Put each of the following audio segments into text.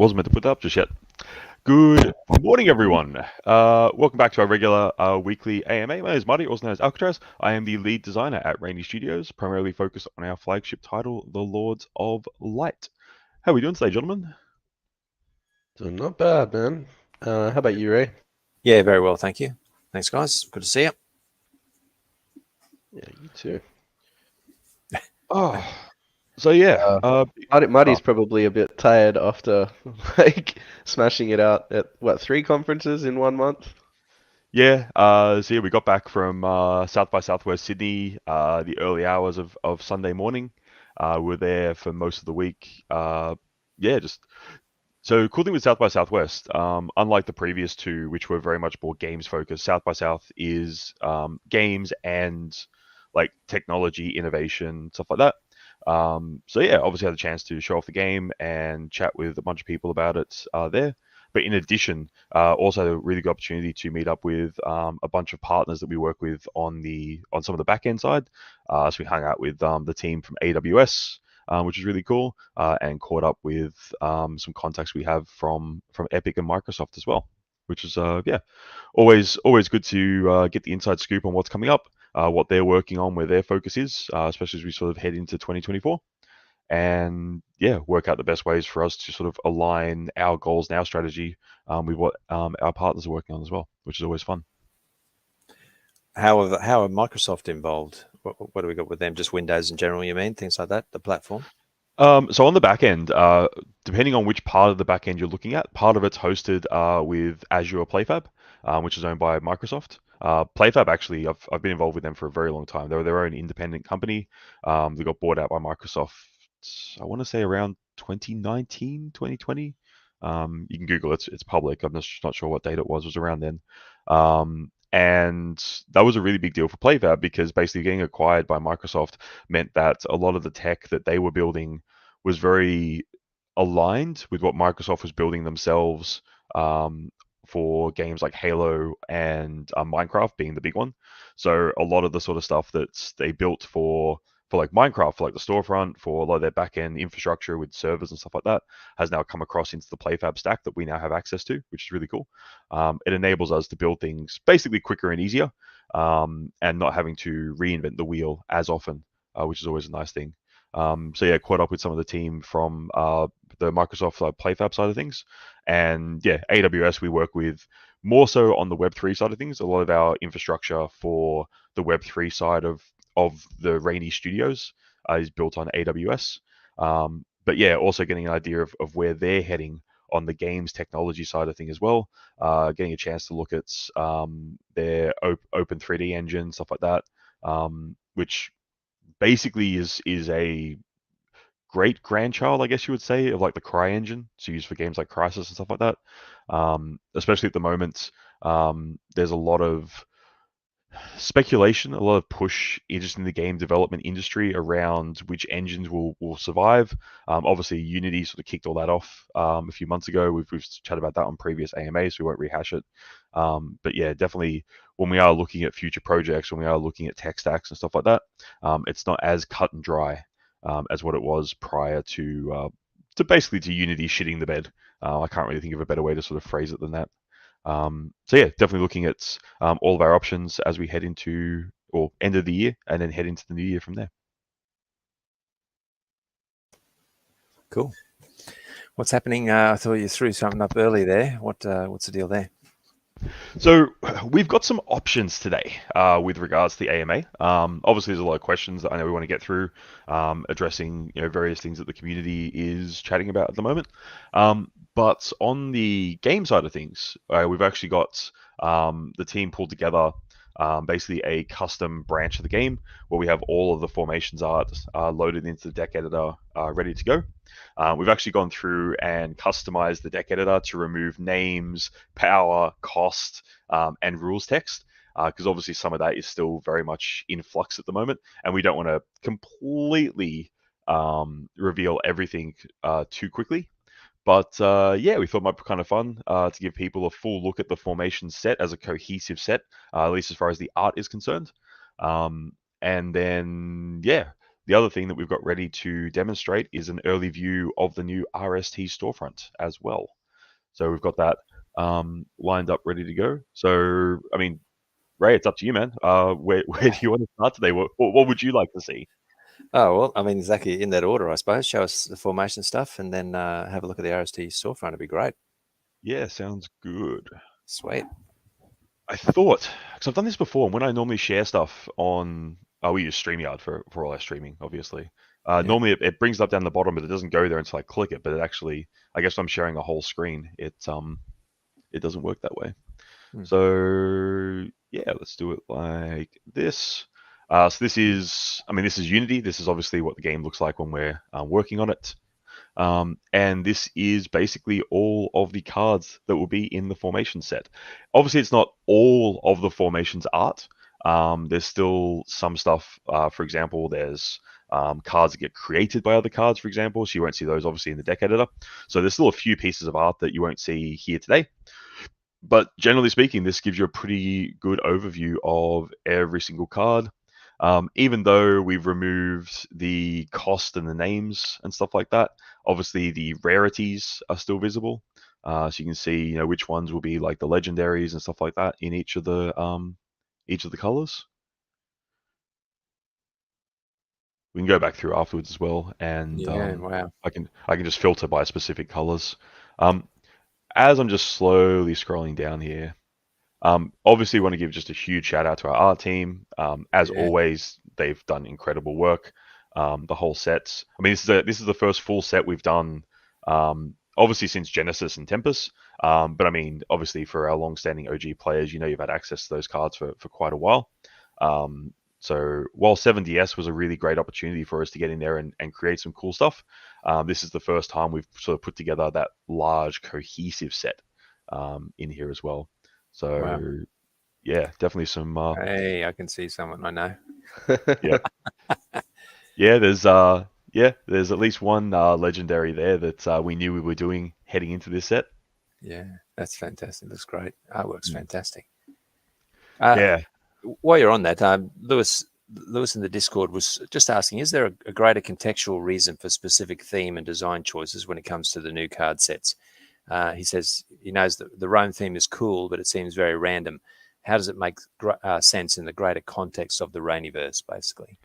wasn't meant to put that up just yet. Good morning, everyone. Welcome back to our regular weekly AMA. My name is Marty, also known as Alcatraz. I am the lead designer at Raini Studios, primarily focused on our flagship title, The Lords of Light. How are we doing today, gentlemen? Doing not bad, man. How about you, Ray? Yeah, very well, thank you. Thanks, guys. Good to see you. Yeah, you too. Oh, so yeah. Marty's probably a bit tired after like smashing it out at what, 3 conferences in 1 month? Yeah, so yeah, we got back from South by Southwest Sydney the early hours of Sunday morning. We were there for most of the week. Yeah, just so cool thing with South by Southwest, unlike the previous two, which were very much more games focused, South by South is games and like technology, innovation, stuff like that. So yeah, obviously had a chance to show off the game and chat with a bunch of people about it there. But in addition, also had a really good opportunity to meet up with a bunch of partners that we work with on some of the back end side. So we hung out with the team from AWS, which is really cool, and caught up with some contacts we have from Epic and Microsoft as well, which is yeah, always good to get the inside scoop on what's coming up, what they're working on, where their focus is, especially as we sort of head into 2024. And yeah, work out the best ways for us to sort of align our goals and our strategy with what our partners are working on as well, which is always fun. How are Microsoft involved? What do we got with them? Just Windows in general, you mean? Things like that, the platform? So on the back end, depending on which part of the back end you're looking at, part of it's hosted with Azure PlayFab, which is owned by Microsoft. PlayFab, actually, I've been involved with them for a very long time. They're their own independent company. They got bought out by Microsoft, I want to say around 2019, 2020. You can Google it, it's public. I'm just not sure what date it was around then. And that was a really big deal for PlayFab because basically getting acquired by Microsoft meant that a lot of the tech that they were building was very aligned with what Microsoft was building themselves for games like Halo and Minecraft being the big one. So a lot of the sort of stuff that they built for like Minecraft, for like the storefront, for a lot of their back-end infrastructure with servers and stuff like that, has now come across into the PlayFab stack that we now have access to, which is really cool. It enables us to build things basically quicker and easier, and not having to reinvent the wheel as often, which is always a nice thing. So yeah, caught up with some of the team from the Microsoft PlayFab side of things, and yeah, AWS we work with more so on the Web3 side of things. A lot of our infrastructure for the Web3 side of the Raini Studios is built on AWS. But yeah, also getting an idea of where they're heading on the games technology side of thing as well. Getting a chance to look at their open 3D engine, stuff like that, which basically is a great grandchild, I guess you would say, of like the Cry engine, so used for games like Crysis and stuff like that. Especially at the moment, there's a lot of speculation, a lot of push just in the game development industry around which engines will survive. Obviously, Unity sort of kicked all that off a few months ago. We've chatted about that on previous AMAs, so we won't rehash it. But yeah, definitely when we are looking at future projects, when we are looking at tech stacks and stuff like that, it's not as cut and dry as what it was prior to basically to Unity shitting the bed. I can't really think of a better way to sort of phrase it than that. So yeah, definitely looking at all of our options as we head into or end of the year and then head into the new year from there. Cool. What's happening? I thought you threw something up early there. What's the deal there? So we've got some options today with regards to the AMA. Obviously, there's a lot of questions that I know we want to get through, addressing various things that the community is chatting about at the moment. But on the game side of things, we've actually got the team pulled together basically a custom branch of the game where we have all of the formations art loaded into the deck editor ready to go. We've actually gone through and customized the deck editor to remove names, power, cost, and rules text, because obviously some of that is still very much in flux at the moment, and we don't want to completely reveal everything too quickly. But yeah, we thought it might be kind of fun to give people a full look at the formation set as a cohesive set, at least as far as the art is concerned. And then, yeah, the other thing that we've got ready to demonstrate is an early view of the new RST storefront as well. So we've got that lined up, ready to go. So, I mean, Ray, it's up to you, man. Where do you want to start today? What would you like to see? Oh, well, I mean, exactly in that order, I suppose. Show us the formation stuff and then have a look at the RST storefront. It'd be great. Yeah, sounds good. Sweet. I thought, because I've done this before, and when I normally share stuff on, we use StreamYard for all our streaming, obviously. Yeah. Normally it brings it up down the bottom, but it doesn't go there until I click it. But it actually, I guess I'm sharing a whole screen. It doesn't work that way. So yeah, let's do it like this. So this is, I mean, this is Unity. This is obviously what the game looks like when we're working on it. And this is basically all of the cards that will be in the formation set. Obviously, it's not all of the formation's art. There's still some stuff. For example, there's cards that get created by other cards, for example. So you won't see those obviously in the deck editor. So there's still a few pieces of art that you won't see here today. But generally speaking, this gives you a pretty good overview of every single card. Even though we've removed the cost and the names and stuff like that, obviously the rarities are still visible. So you can see, you know, which ones will be like the legendaries and stuff like that in each of the colors. We can go back through afterwards as well, and Yeah, wow. I can just filter by specific colors. As I'm just slowly scrolling down here, obviously, want to give just a huge shout out to our art team. As Yeah. always, they've done incredible work. The whole sets. I mean, this is the first full set we've done, obviously since Genesis and Tempest. But I mean, obviously for our long-standing OG players, you know, you've had access to those cards for quite a while. So while 7DS was a really great opportunity for us to get in there and create some cool stuff, this is the first time we've sort of put together that large cohesive set in here as well. So Wow. yeah, definitely some. Hey, I can see someone I know. Yeah, yeah. There's at least one legendary there that we knew we were doing heading into this set. Yeah, that's fantastic. That's great. Artwork's fantastic. Yeah. While you're on that, Lewis in the Discord was just asking: is there a greater contextual reason for specific theme and design choices when it comes to the new card sets? He says he knows that the Rome theme is cool, but it seems very random. How does it make sense in the greater context of the Rainiverse, basically?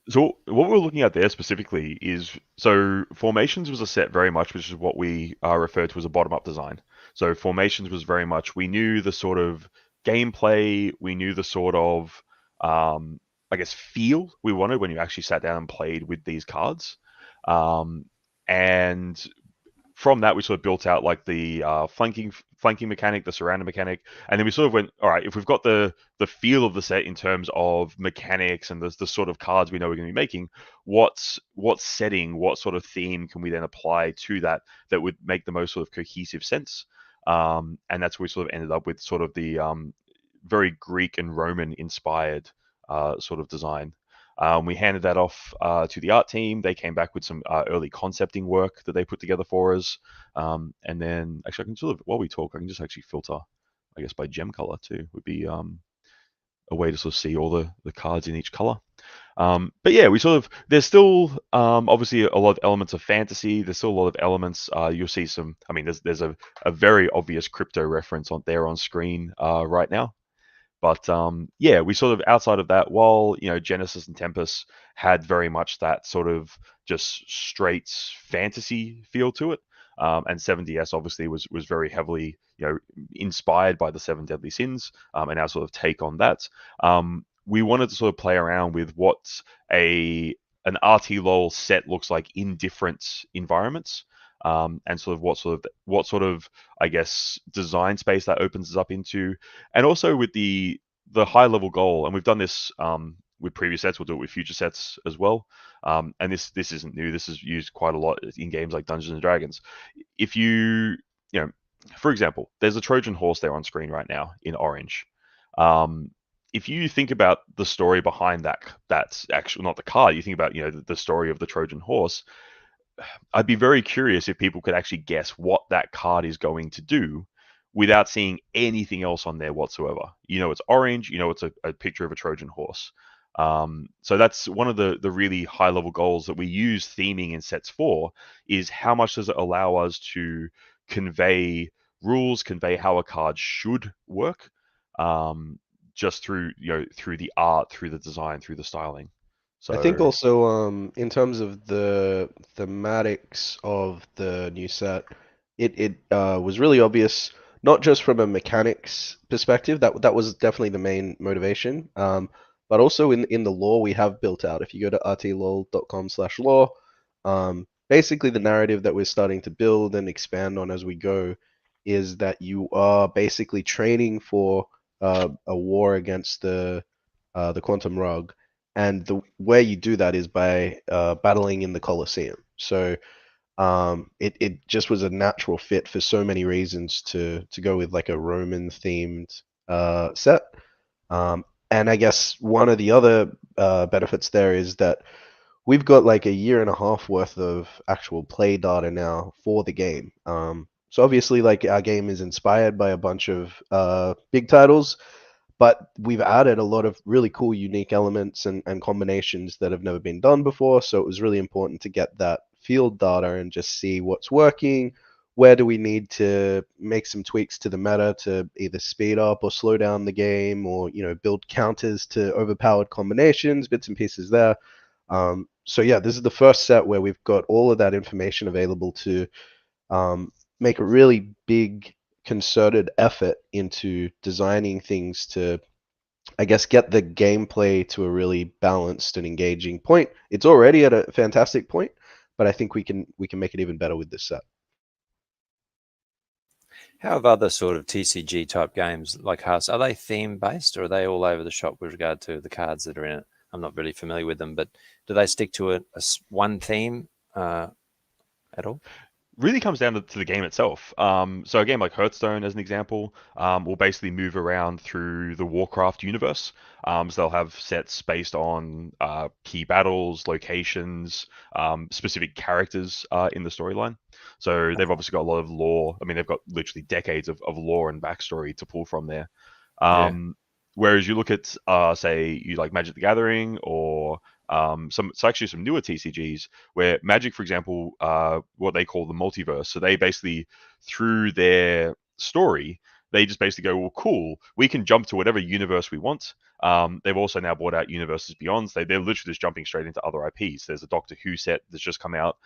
So what we're looking at there specifically is, so Formations was a set very much, which is what we referred to as a bottom-up design. So Formations was very much, we knew the sort of gameplay, we knew the sort of, I guess, feel we wanted when you actually sat down and played with these cards. And from that, we sort of built out like the flanking mechanic, the surrounder mechanic, and then we sort of went, all right, if we've got the feel of the set in terms of mechanics and the sort of cards we know we're going to be making, what setting, what sort of theme can we then apply to that would make the most sort of cohesive sense? And that's where we sort of ended up with sort of the very Greek and Roman inspired sort of design. We handed that off to the art team. They came back with some early concepting work that they put together for us. And then, actually, I can sort of, while we talk, I can just actually filter, I guess, by gem color too, would be a way to sort of see all the cards in each color. But yeah, we sort of, there's still obviously a lot of elements of fantasy. There's still a lot of elements. You'll see some, I mean, there's a very obvious crypto reference on screen right now. But yeah, we sort of, outside of that, while you know Genesis and Tempest had very much that sort of just straight fantasy feel to it, and 7DS obviously was very heavily inspired by the Seven Deadly Sins, and our sort of take on that. We wanted to sort of play around with what an RTLOL set looks like in different environments. And sort of what sort of I guess design space that opens us up into, and also with the high level goal. And we've done this with previous sets. We'll do it with future sets as well. And this isn't new. This is used quite a lot in games like Dungeons and Dragons. If for example, there's a Trojan horse there on screen right now in orange. If you think about the story behind that's actually not the card. You think about the story of the Trojan horse. I'd be very curious if people could actually guess what that card is going to do without seeing anything else on there whatsoever. It's orange, it's a picture of a Trojan horse. So that's one of the really high level goals that we use theming in sets for, is how much does it allow us to convey rules, convey how a card should work, just through through the art, through the design, through the styling. I think So also in terms of the thematics of the new set, it was really obvious, not just from a mechanics perspective, that was definitely the main motivation, but also in the lore we have built out. If you go to rtlol.com/lore, basically the narrative that we're starting to build and expand on as we go is that you are basically training for a war against the quantum rug, and the way you do that is by battling in the Colosseum. So it just was a natural fit for so many reasons to go with like a Roman themed set. And I guess one of the other benefits there is that we've got like a year and a half worth of actual play data now for the game. So obviously, like our game is inspired by a bunch of big titles, but we've added a lot of really cool, unique elements and combinations that have never been done before. So it was really important to get that field data and just see what's working. Where do we need to make some tweaks to the meta to either speed up or slow down the game, or build counters to overpowered combinations, bits and pieces there. So yeah, this is the first set where we've got all of that information available to make a really big concerted effort into designing things to, I guess, get the gameplay to a really balanced and engaging point. It's already at a fantastic point, but I think we can make it even better with this set. How have other sort of TCG type games like Hearts, are they theme based, or are they all over the shop with regard to the cards that are in it? I'm not really familiar with them, but do they stick to one theme at all? really comes down to the game itself. So a game like Hearthstone, as an example, will basically move around through the Warcraft universe. So they'll have sets based on key battles, locations, specific characters in the storyline. So they've obviously got a lot of lore. I mean, they've got literally decades of lore and backstory to pull from there. Yeah. Whereas you look at, say, you like Magic the Gathering, or it's actually some newer TCGs where Magic, for example, what they call the multiverse. So they basically, through their story, they just basically go, well, cool, we can jump to whatever universe we want. They've also now brought out universes beyond. So they're literally just jumping straight into other IPs. There's a Doctor Who set that's just come out.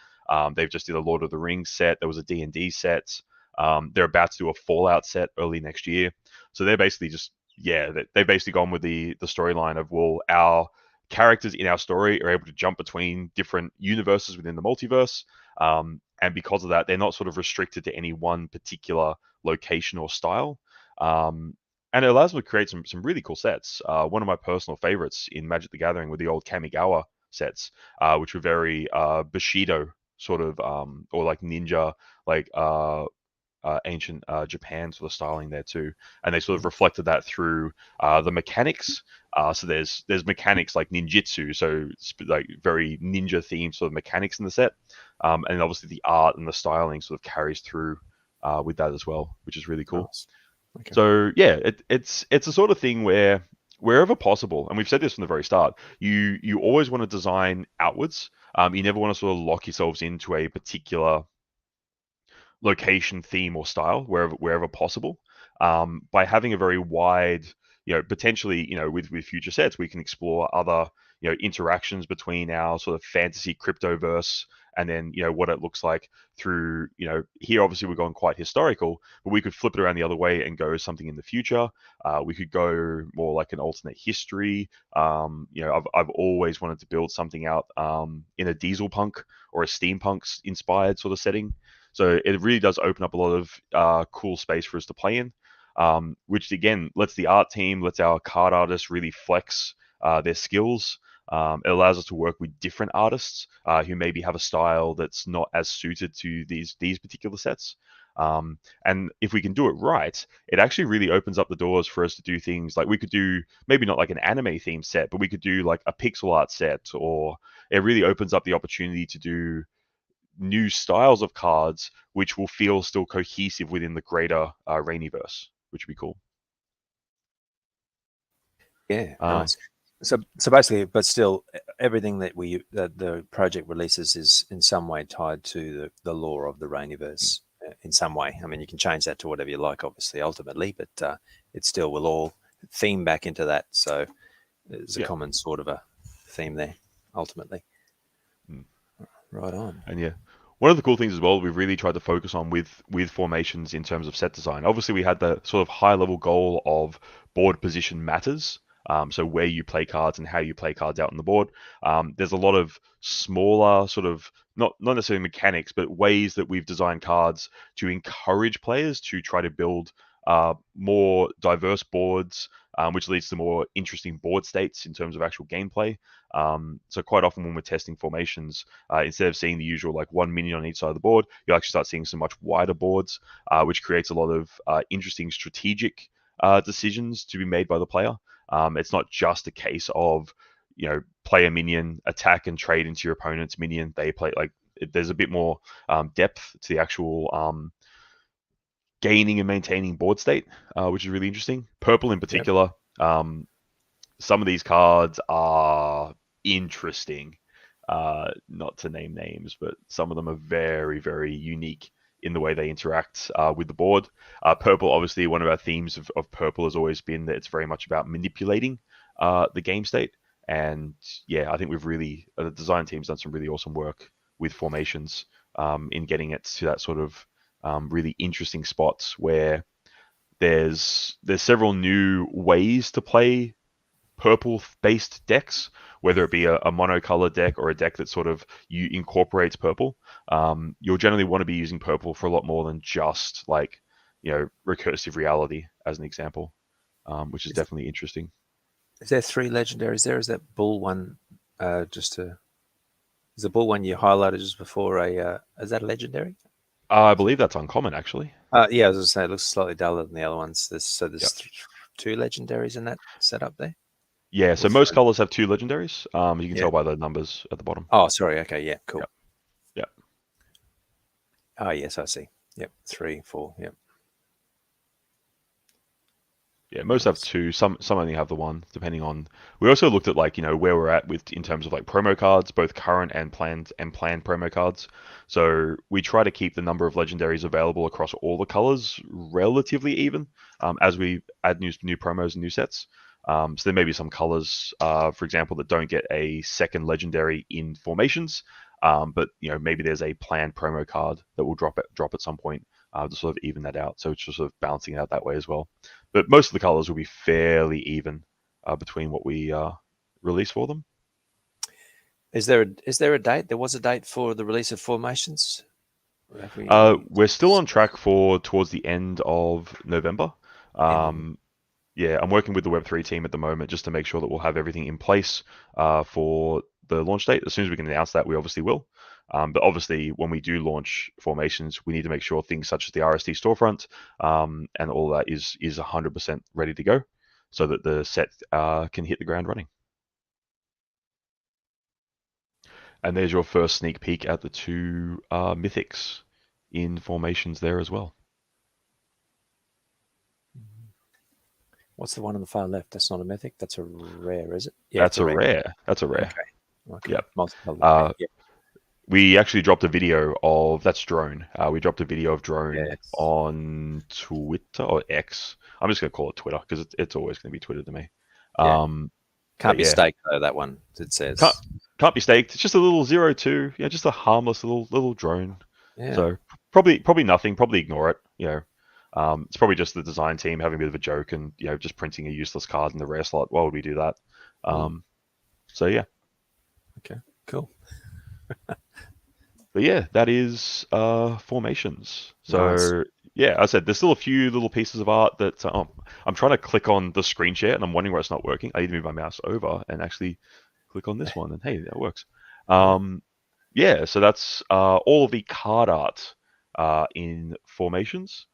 They've just did a Lord of the Rings set. There was a D&D set. They're about to do a Fallout set early next year. So they're basically just, yeah, they've basically gone with the storyline of, well, our characters in our story are able to jump between different universes within the multiverse. And because of that, they're not sort of restricted to any one particular location or style. And it allows them to create some really cool sets. One of my personal favorites in Magic the Gathering were the old Kamigawa sets, which were very Bushido sort of, or like ninja, like ancient Japan sort of styling there too, and they sort of reflected that through the mechanics. So there's mechanics like ninjutsu, so like very ninja themed sort of mechanics in the set, and obviously the art and the styling sort of carries through with that as well, which is really cool. Nice. Okay. So yeah, it's a sort of thing where wherever possible, and we've said this from the very start, you always want to design outwards. You never want to sort of lock yourselves into a particular location, theme, or style wherever possible. By having a very wide, potentially, with future sets, we can explore other, interactions between our sort of fantasy cryptoverse, and then what it looks like through, here obviously we're going quite historical, but we could flip it around the other way and go something in the future. We could go more like an alternate history. I've always wanted to build something out in a diesel punk or a steampunk inspired sort of setting. So it really does open up a lot of cool space for us to play in, which again lets the art team, lets our card artists really flex their skills. It allows us to work with different artists who maybe have a style that's not as suited to these particular sets. And if we can do it right, it actually really opens up the doors for us to do things like we could do maybe not like an anime themed set, but we could do like a pixel art set, or it really opens up the opportunity to do new styles of cards which will feel still cohesive within the greater Rainiverse, which would be cool. Yeah, Uh, nice. So basically, but still, everything that the project releases is in some way tied to the lore of the Rainiverse in some way. I mean, you can change that to whatever you like, obviously, ultimately, but it still will all theme back into that. So there's a Yeah. common sort of a theme there, ultimately. Mm. Right on. And yeah, one of the cool things as well we've really tried to focus on with formations in terms of set design. Obviously, we had the sort of high level goal of board position matters. So where you play cards and how you play cards out on the board. There's a lot of smaller sort of not necessarily mechanics, but ways that we've designed cards to encourage players to try to build more diverse boards, which leads to more interesting board states in terms of actual gameplay. So quite often when we're testing formations, instead of seeing the usual like one minion on each side of the board, you'll actually start seeing some much wider boards, which creates a lot of interesting strategic decisions to be made by the player. It's not just a case of play a minion, attack and trade into your opponent's minion. They play there's a bit more depth to the actual gaining and maintaining board state, which is really interesting. Purple in particular, some of these cards are interesting. Not to name names, but some of them are very, very unique in the way they interact with the board. Purple, obviously, one of our themes of purple has always been that it's very much about manipulating the game state. And yeah, I think the design team's done some really awesome work with formations in getting it to that sort of really interesting spots where there's several new ways to play purple based decks, whether it be a monocolor deck or a deck that sort of incorporates purple. You'll generally want to be using purple for a lot more than just like recursive reality as an example, which is definitely interesting. Is there 3 legendaries there? Is that bull one is the bull one you highlighted just before is that a legendary? I believe that's uncommon actually. Yeah, I was going to say it looks slightly duller than the other ones. There's Yep. 2 legendaries in that setup there. Yeah, so most colors have 2 legendaries. You can Yeah. tell by the numbers at the bottom. Oh, sorry. Okay, yeah, cool. Yep. Yep. Oh, yes, I see. Yep, 3, 4. Yep. Yeah, most have 2. Some only have the 1, depending on. We also looked at where we're at in terms of like promo cards, both current and planned promo cards. So we try to keep the number of legendaries available across all the colors relatively even, as we add new promos and new sets. So there may be some colors, for example, that don't get a second legendary in formations, but maybe there's a planned promo card that will drop at some point to sort of even that out. So it's just sort of balancing it out that way as well. But most of the colors will be fairly even between what we release for them. Is there a date? There was a date for the release of formations. We're still on track for towards the end of November. Yeah, I'm working with the Web3 team at the moment just to make sure that we'll have everything in place for the launch date. As soon as we can announce that, we obviously will. But obviously, when we do launch formations, we need to make sure things such as the RST storefront and all that is 100% ready to go, so that the set can hit the ground running. And there's your first sneak peek at the 2 mythics in formations there as well. What's the one on the far left? That's not a mythic. That's a rare, is it? Yeah, that's a rare. That's a rare. Okay. Yep. Multiple. Yep. We actually dropped a video of that's Drone. We dropped a video of Drone on Twitter or X. I'm just gonna call it Twitter because it's always gonna be Twitter to me. Can't be staked though. That one it says can't be staked. It's just a little 0-2. Yeah, just a harmless little drone. Yeah. So probably nothing. Probably ignore it. It's probably just the design team having a bit of a joke and just printing a useless card in the rare slot. Why would we do that? So yeah. Okay. Cool. But yeah, that is formations. So nice. yeah, I said there's still a few little pieces of art that I'm trying to click on the screen share and I'm wondering why it's not working. I need to move my mouse over and actually click on this one, and hey, that works. Yeah, so that's all of the card art in formations.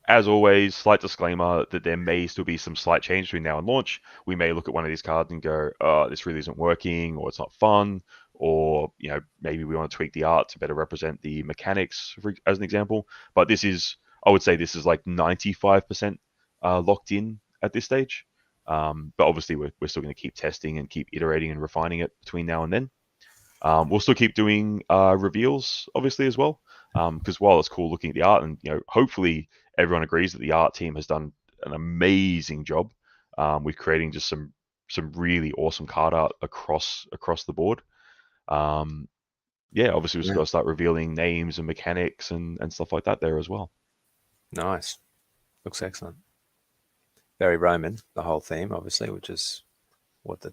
As always, slight disclaimer that there may still be some slight change between now and launch. We may look at one of these cards and go, oh, this really isn't working, or it's not fun, or maybe we want to tweak the art to better represent the mechanics, as an example. But I would say this is like 95% locked in at this stage. But obviously, we're still going to keep testing and keep iterating and refining it between now and then. We'll still keep doing reveals, obviously, as well, because while it's cool looking at the art, and hopefully everyone agrees that the art team has done an amazing job with creating just some really awesome card art across the board. Yeah, obviously we've just got to start revealing names and mechanics and stuff like that there as well. Nice. Looks excellent. Very Roman, the whole theme, obviously, which is what the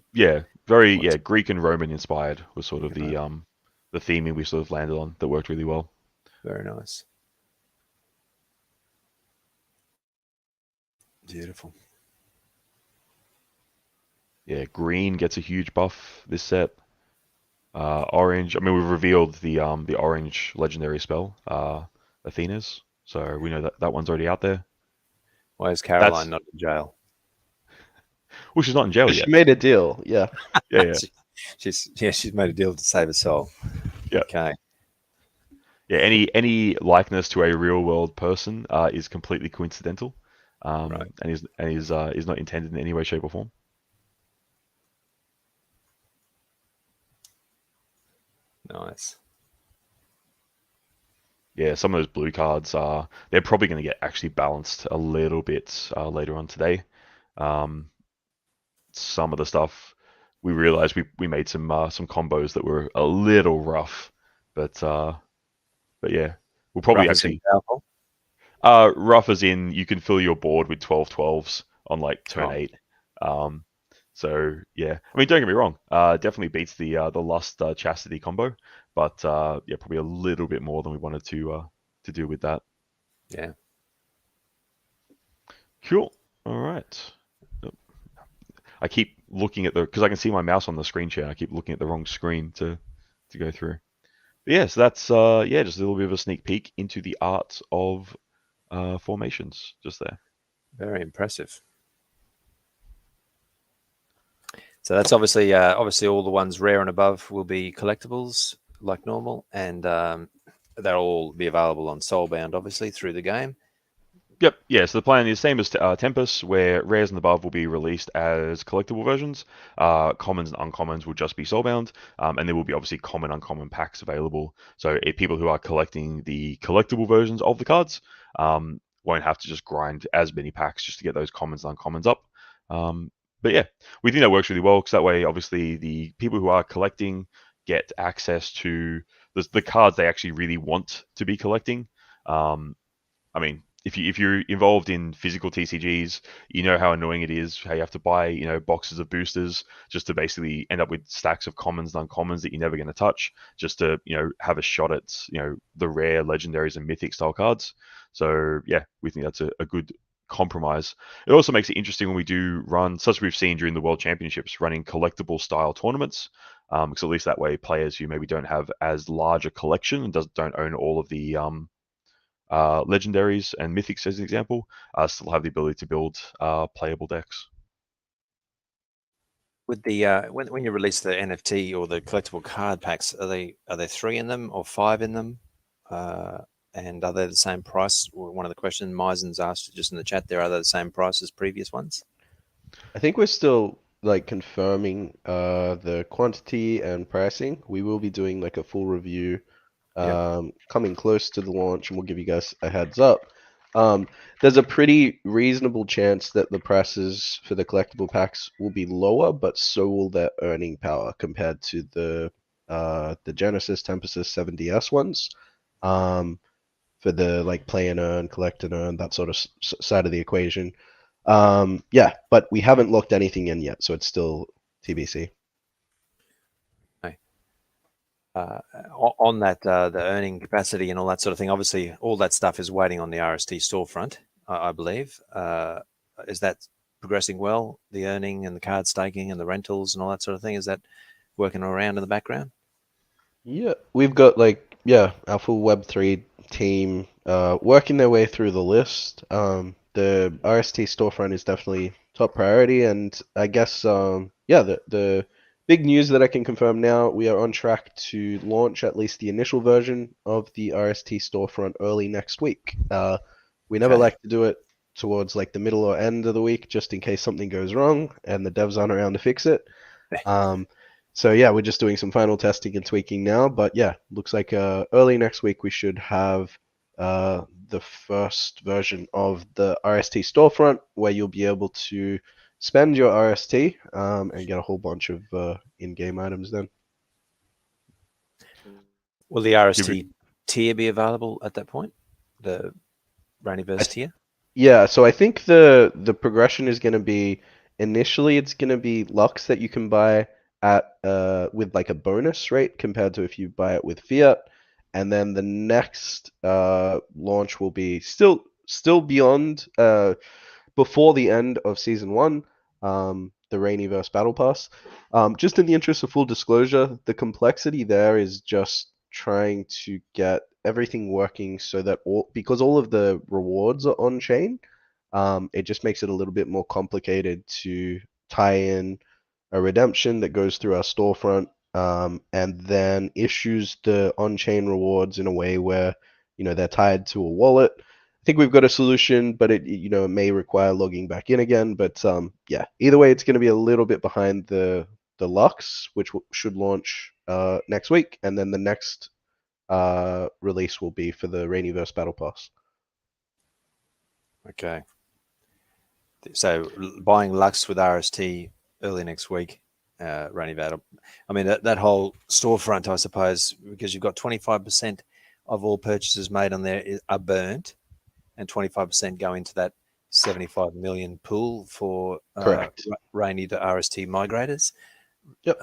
very Greek and Roman inspired was sort of Right. the theming we sort of landed on that worked really well. Very nice. Beautiful. Yeah, green gets a huge buff this set. Orange, I mean, we've revealed the orange legendary spell, Athena's, so we know that one's already out there. Why is Caroline not in jail? Well, she's not in jail She yet. made a deal. Yeah. Yeah. She's made a deal to save her soul. Yeah. Okay. Yeah. Any likeness to a real world person is completely coincidental, Right. and is not intended in any way, shape, or form. Nice. Yeah, some of those blue cards they're probably going to get actually balanced a little bit later on today. Some of the stuff we realized we made some combos that were a little rough, but yeah, we'll probably Rough actually powerful. rough as in you can fill your board with 12/12s on like turn 8. So yeah, I mean, don't get me wrong, definitely beats the Lust Chastity combo, but yeah, probably a little bit more than we wanted to do with that. Yeah. Cool. All right. I keep looking at because I can see my mouse on the screen share. I keep looking at the wrong screen to go through. But yeah, so that's just a little bit of a sneak peek into the art of formations just there. Very impressive. So that's obviously all the ones rare and above will be collectibles like normal, and they'll all be available on Soulbound, obviously, through the game. Yep, yeah, so the plan is same as Tempest, where rares and above will be released as collectible versions. Commons and uncommons will just be soulbound, and there will be obviously common, uncommon packs available. So people who are collecting the collectible versions of the cards won't have to just grind as many packs just to get those commons and uncommons up. But yeah, we think that works really well because that way, obviously, the people who are collecting get access to the cards they actually really want to be collecting. I mean, if you're involved in physical TCGs, you know how annoying it is. How you have to buy boxes of boosters just to basically end up with stacks of commons and uncommons that you're never going to touch, just to have a shot at the rare legendaries and mythic style cards. So yeah, we think that's a good compromise. It also makes it interesting when we do run, such as we've seen during the World Championships, running collectible style tournaments. Because at least that way, players who maybe don't have as large a collection and don't own all of the legendaries and mythics, as an example, still have the ability to build playable decks. With the when you release the NFT or the collectible card packs, are there 3 in them or 5 in them? And are they the same price? One of the questions Mizen's asked just in the chat there, are they the same price as previous ones? I think we're still like confirming the quantity and pricing. We will be doing like a full review coming close to the launch, and we'll give you guys a heads up. There's a pretty reasonable chance that the prices for the collectible packs will be lower, but so will their earning power compared to the Genesis, Tempest, 7DS ones. For the like play and earn, collect and earn, that sort of side of the equation. Yeah, but we haven't locked anything in yet, so it's still TBC. Okay. On that, the earning capacity and all that sort of thing, obviously all that stuff is waiting on the RST storefront, I believe. Is that progressing well, the earning and the card staking and the rentals and all that sort of thing? Is that working around in the background? Yeah, we've got our full Web3 team working their way through the list. The RST storefront is definitely top priority, and I guess the big news that I can confirm now, we are on track to launch at least the initial version of the RST storefront early next week. We never like to do it towards like the middle or end of the week, just in case something goes wrong and the devs aren't around to fix it. So yeah, we're just doing some final testing and tweaking now. But yeah, looks like early next week we should have the first version of the RST storefront where you'll be able to spend your RST and get a whole bunch of in-game items then. Will the RST tier be available at that point? The Rainiverse tier? Yeah, so I think the progression is going to be initially it's going to be Lux that you can buy at with like a bonus rate compared to if you buy it with fiat, and then the next launch will be still beyond before the end of season one, the Rainiverse Battle Pass. Just in the interest of full disclosure, the complexity there is just trying to get everything working so that because all of the rewards are on chain, it just makes it a little bit more complicated to tie in a redemption that goes through our storefront, and then issues the on-chain rewards in a way where they're tied to a wallet. I think we've got a solution, but it may require logging back in again. But yeah, either way, it's going to be a little bit behind the Lux, which should launch next week, and then the next release will be for the Rainiverse Battle Pass. Okay. So buying Lux with RST early next week, Rainy Battle. I mean, that whole storefront, I suppose, because you've got 25% of all purchases made on there are burnt, and 25% go into that 75 million pool for Rainy to RST migrators. Yep.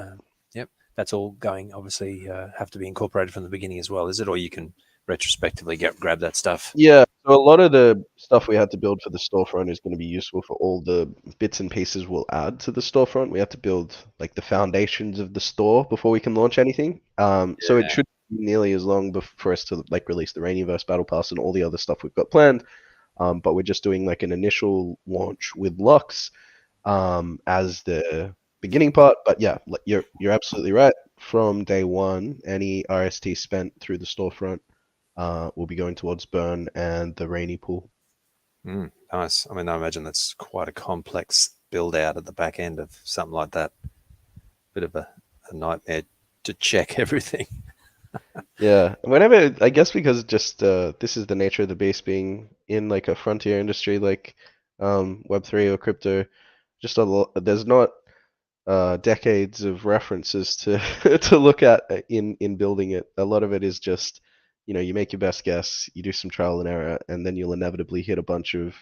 Yep. That's all going, obviously, have to be incorporated from the beginning as well, is it? Or you can retrospectively grab that stuff? Yeah, so a lot of the stuff we had to build for the storefront is going to be useful for all the bits and pieces we'll add to the storefront. We have to build like the foundations of the store before we can launch anything. So it should be nearly as long for us to like release the Rainiverse Battle Pass and all the other stuff we've got planned. But we're just doing like an initial launch with Lux as the beginning part. But yeah, you're absolutely right. From day one, any RST spent through the storefront will be going towards burn and the Rainy pool. Nice. I mean, I imagine that's quite a complex build out at the back end of something like that. Bit of a nightmare to check everything. Yeah, whenever I guess because just this is the nature of the beast being in like a frontier industry like Web3 or crypto. Just there's not decades of references to to look at in building it. A lot of it is just you make your best guess, you do some trial and error, and then you'll inevitably hit a bunch of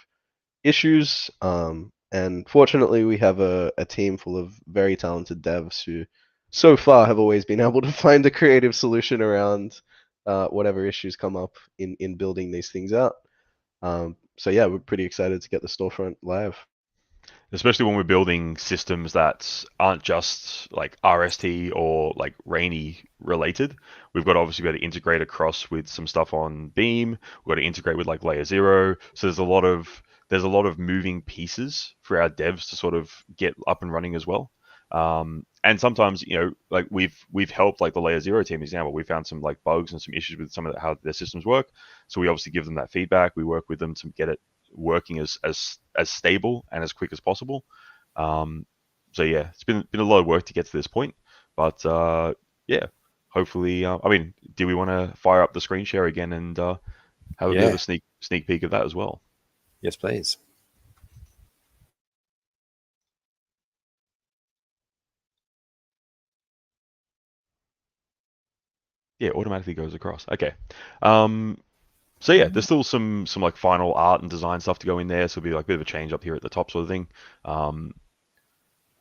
issues. And fortunately, we have a team full of very talented devs who so far have always been able to find a creative solution around whatever issues come up in building these things out. So yeah, we're pretty excited to get the storefront live. Especially when we're building systems that aren't just like RST or like Rainy related. We've got to obviously be able to integrate across with some stuff on Beam. We've got to integrate with like Layer 0. So there's a lot of moving pieces for our devs to sort of get up and running as well. And sometimes, like we've helped like the Layer 0 team example. We found some like bugs and some issues with some of how their systems work. So we obviously give them that feedback. We work with them to get it working as stable and as quick as possible. So yeah, it's been a lot of work to get to this point, but yeah, hopefully. I mean, do we want to fire up the screen share again and have a bit of a sneak peek of that as well? Yes, please. Yeah, automatically goes across. Okay. So yeah, there's still some like final art and design stuff to go in there. So it'll be like a bit of a change up here at the top sort of thing.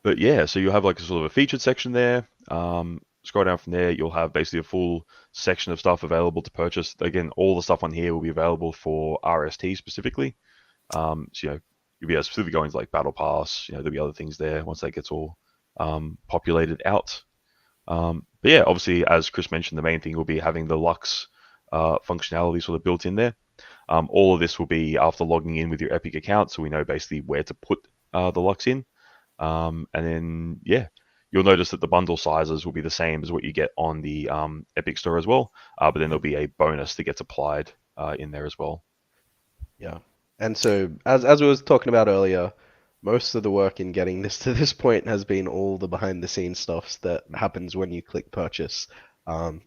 But yeah, so you'll have like a sort of a featured section there. Scroll down from there, you'll have basically a full section of stuff available to purchase. Again, all the stuff on here will be available for RST specifically. So you'll be able to specifically go into like Battle Pass. There'll be other things there once that gets all populated out. But yeah, obviously, as Chris mentioned, the main thing will be having the Lux functionality sort of built in there. All of this will be after logging in with your Epic account, so we know basically where to put the Lux in. And then, yeah, you'll notice that the bundle sizes will be the same as what you get on the Epic Store as well. But then there'll be a bonus that gets applied in there as well. Yeah. And so, as we was talking about earlier, most of the work in getting this to this point has been all the behind the scenes stuff that happens when you click purchase.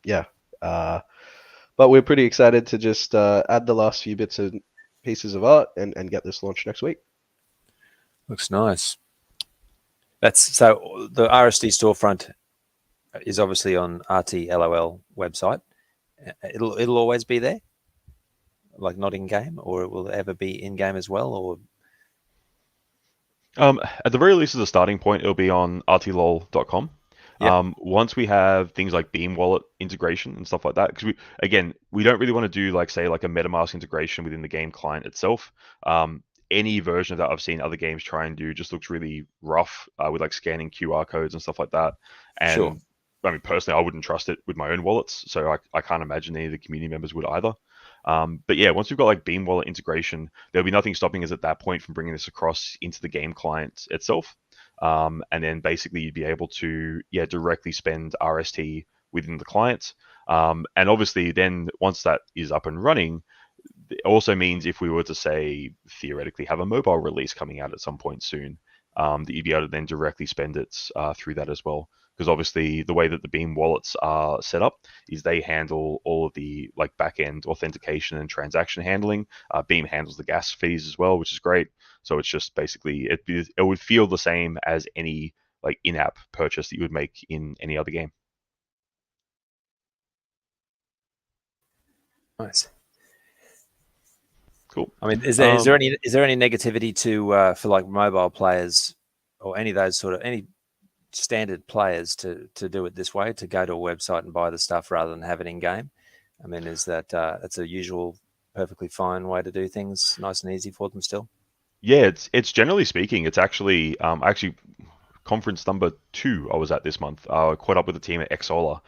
Yeah. But we're pretty excited to just add the last few bits and pieces of art and get this launched next week. Looks nice. That's so the RSD storefront is obviously on RTLOL website. It'll always be there, like not in game, or it will ever be in game as well, or At the very least, as a starting point, it'll be on rtlol.com. yep, Once we have things like Beam Wallet integration and stuff like that, because we don't really want to do like say like a MetaMask integration within the game client itself. Any version of that I've seen other games try and do just looks really rough with like scanning QR codes and stuff like that. sure. And I mean, personally, I wouldn't trust it with my own wallets, so I can't imagine any of the community members would either. But yeah, once we've got like Beam Wallet integration, there'll be nothing stopping us at that point from bringing this across into the game client itself. And then basically you'd be able to directly spend RST within the client. And obviously then once that is up and running, it also means if we were to say theoretically have a mobile release coming out at some point soon, that you'd be able to then directly spend it through that as well. Because obviously the way that the Beam wallets are set up is they handle all of the like back-end authentication and transaction handling. Beam handles the gas fees as well, which is great. So it's just basically it would feel the same as any like in-app purchase that you would make in any other game. Nice. Cool. I mean, is there any negativity to for like mobile players or any of those sort of any standard players to do it this way, to go to a website and buy the stuff rather than have it in game? I mean, is that that's a usual, perfectly fine way to do things, nice and easy for them still? Yeah, it's generally speaking, it's actually conference number 2 I was at this month. Caught up with the team at Xsolar,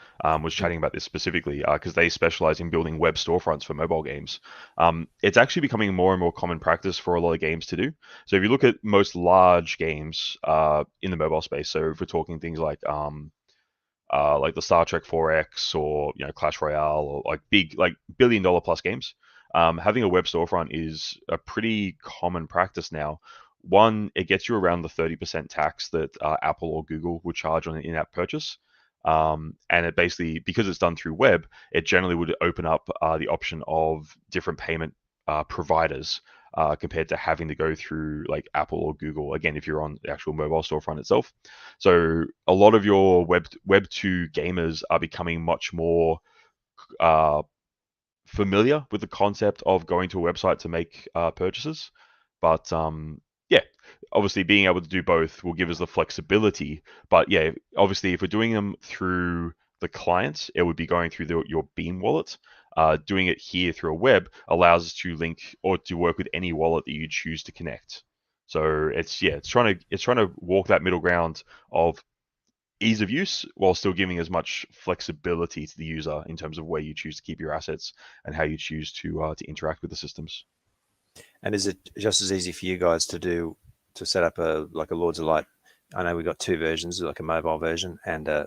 was chatting about this specifically because they specialize in building web storefronts for mobile games. It's actually becoming more and more common practice for a lot of games to do. So if you look at most large games in the mobile space, so if we're talking things like the Star Trek 4X or Clash Royale or like big like $1 billion plus games. Having a web storefront is a pretty common practice now. One, it gets you around the 30% tax that Apple or Google would charge on an in-app purchase. And it basically, because it's done through web, it generally would open up the option of different payment providers compared to having to go through like Apple or Google. Again, if you're on the actual mobile storefront itself. So a lot of your Web 2 gamers are becoming much more uh, familiar with the concept of going to a website to make purchases. But yeah, obviously being able to do both will give us the flexibility. But yeah, obviously if we're doing them through the clients, it would be going through your Beam wallet. Doing it here through a web allows us to link or to work with any wallet that you choose to connect. So it's trying to walk that middle ground of ease of use while still giving as much flexibility to the user in terms of where you choose to keep your assets and how you choose to interact with the systems. And is it just as easy for you guys to set up a Lords of Light? I know we've got 2 versions, like a mobile version and a